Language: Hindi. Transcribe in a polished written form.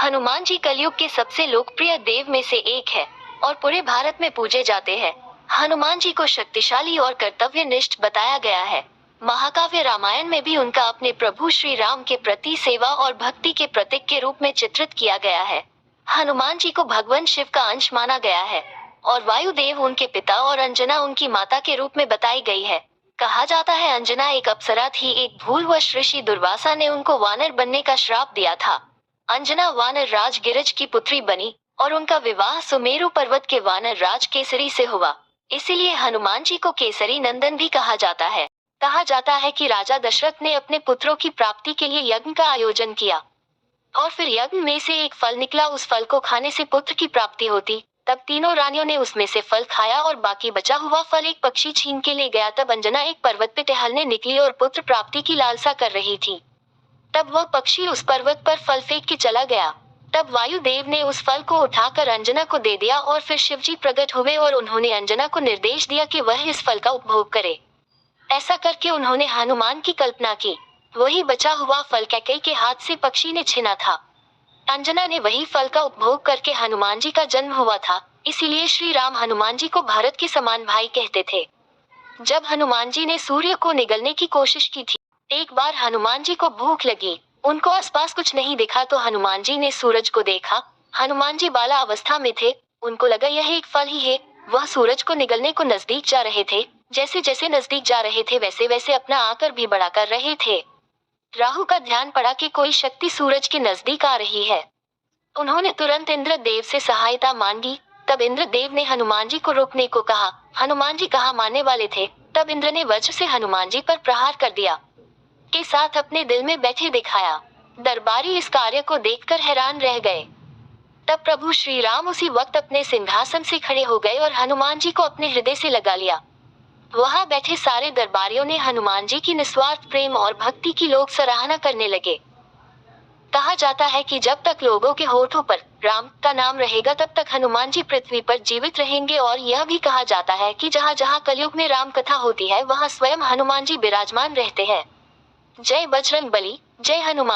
हनुमान जी कलयुग के सबसे लोकप्रिय देव में से एक है और पूरे भारत में पूजे जाते हैं। हनुमान जी को शक्तिशाली और कर्तव्यनिष्ठ बताया गया है। महाकाव्य रामायण में भी उनका अपने प्रभु श्री राम के प्रति सेवा और भक्ति के प्रतीक के रूप में चित्रित किया गया है। हनुमान जी को भगवान शिव का अंश माना गया है और वायुदेव उनके पिता और अंजना उनकी माता के रूप में बताई गई है। कहा जाता है अंजना एक अप्सरा थी। एक भूलवश ऋषि दुर्वासा ने उनको वानर बनने का श्राप दिया था। अंजना वानर राज गिरिज की पुत्री बनी और उनका विवाह सुमेरु पर्वत के वानर राज केसरी से हुआ। इसीलिए हनुमान जी को केसरी नंदन भी कहा जाता है। कहा जाता है कि राजा दशरथ ने अपने पुत्रों की प्राप्ति के लिए यज्ञ का आयोजन किया और फिर यज्ञ में से एक फल निकला। उस फल को खाने से पुत्र की प्राप्ति होती। तब तीनों रानियों ने उसमें से फल खाया और बाकी बचा हुआ फल एक पक्षी छीन के ले गया। तब अंजना एक पर्वत पे टहलने निकली और पुत्र प्राप्ति की लालसा कर रही थी। तब वह पक्षी उस पर्वत पर फल फेंक के चला गया। तब वायुदेव ने उस फल को उठाकर अंजना को दे दिया और फिर शिवजी प्रकट हुए और उन्होंने अंजना को निर्देश दिया कि वह इस फल का उपभोग करे। ऐसा करके उन्होंने हनुमान की कल्पना की। वही बचा हुआ फल कैकेयी के हाथ से पक्षी ने छीना था। अंजना ने वही फल का उपभोग करके हनुमान जी का जन्म हुआ था। इसीलिए श्री राम हनुमान जी को भारत के समान भाई कहते थे। जब हनुमान जी ने सूर्य को निगलने की कोशिश की थी, एक बार हनुमान जी को भूख लगी। उनको आसपास कुछ नहीं दिखा तो हनुमान जी ने सूरज को देखा। हनुमान जी बाला अवस्था में थे। उनको लगा यह एक फल ही है। वह सूरज को निगलने को नजदीक जा रहे थे। जैसे जैसे नजदीक जा रहे थे वैसे वैसे अपना आकर भी बड़ा कर रहे थे। राहु का ध्यान पड़ा कि कोई शक्ति सूरज के नजदीक आ रही है। उन्होंने तुरंत इंद्र देव से सहायता मांगी। तब इंद्र देव ने हनुमान जी को रोकने को कहा। हनुमान जी कहाँ मानने वाले थे। तब इंद्र ने वज्र से हनुमान जी पर प्रहार कर दिया के साथ अपने दिल में बैठे दिखाया। दरबारी इस कार्य को देखकर हैरान रह गए। तब प्रभु श्री राम उसी वक्त अपने सिंहासन से खड़े हो गए और हनुमान जी को अपने हृदय से लगा लिया। वहां बैठे सारे दरबारियों ने हनुमान जी की निस्वार्थ प्रेम और भक्ति की लोग सराहना करने लगे। कहा जाता है कि जब तक लोगों के होठों पर राम का नाम रहेगा तब तक हनुमान जी पृथ्वी पर जीवित रहेंगे। और यह भी कहा जाता है कि जहाँ जहाँ कलयुग में राम कथा होती है वहाँ स्वयं हनुमान जी विराजमान रहते हैं। जय बजरंग बली, जय हनुमान।